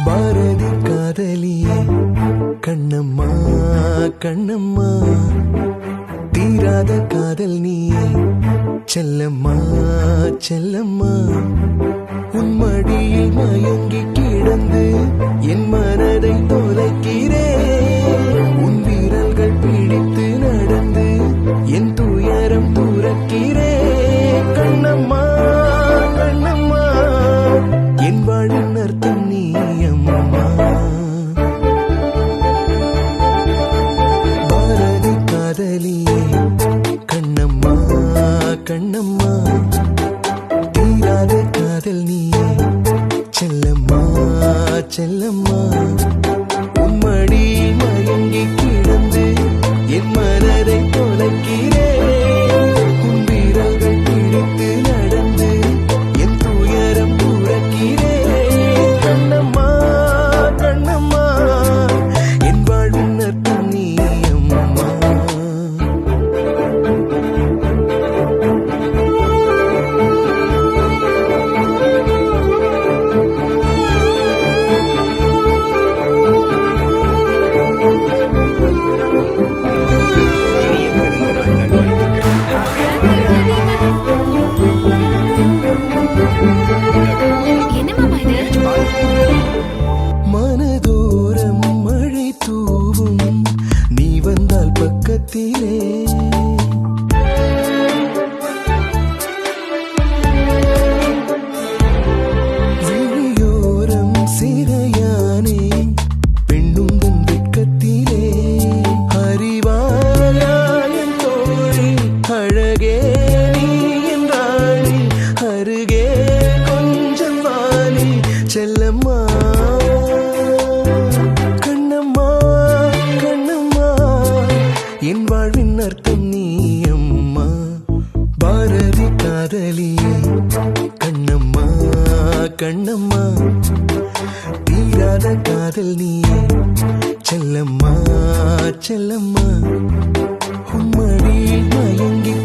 பாரதி காதலியே கண்ணம்மா கண்ணம்மா, தீராத காதல் நீயே செல்லம்மா செல்லம்மா. உன் மடியில் மயங்கி கிடந்து என் மனதை தொலைக்கிறேன். உன் வீரல்கள் பிடித்து நடந்து என் துயரம் துறக்கிறேன். கண்ணம்மா கண்ணம்மா, என் வாழின் அர்த்தம் நீ அம்மா. பாரதி காதலியே கண்ணம்மா கண்ணம்மா, தீராத காதல் நீயே செல்லம்மா செல்லம்மா. உம்மடியில் மயங்கி கிடந்து என் மனதை தொலைக்கிறேன். உன் வீரர்கள் பிடித்து நடந்து என் துயரம் துறக்கிறேன். கண்ணம்மா கண்ணம்மா, என் வாழ்வின் அர்த்தம் நீ அம்மா. மனதோரம் மழை தூவும் நீ வந்தால் பக்கத்திலே. விழியோரம் சிறையானே பெண்ணுந்தன் வெட்கத்திலே. அறிவாயன் தோழி அழகே நீ என்றாளி, அருகே கொஞ்சம் வாலி செல்லம்மா. கண்ணம்மா கண்ணம்மா, என் வாழ்வின் அர்த்தம் நீ அம்மா. பாரதி காதலியே கண்ணம்மா கண்ணம்மா, தீராத காதல் நீயே செல்லம்மா செல்லம்மா. உம்மடியில் மயங்கி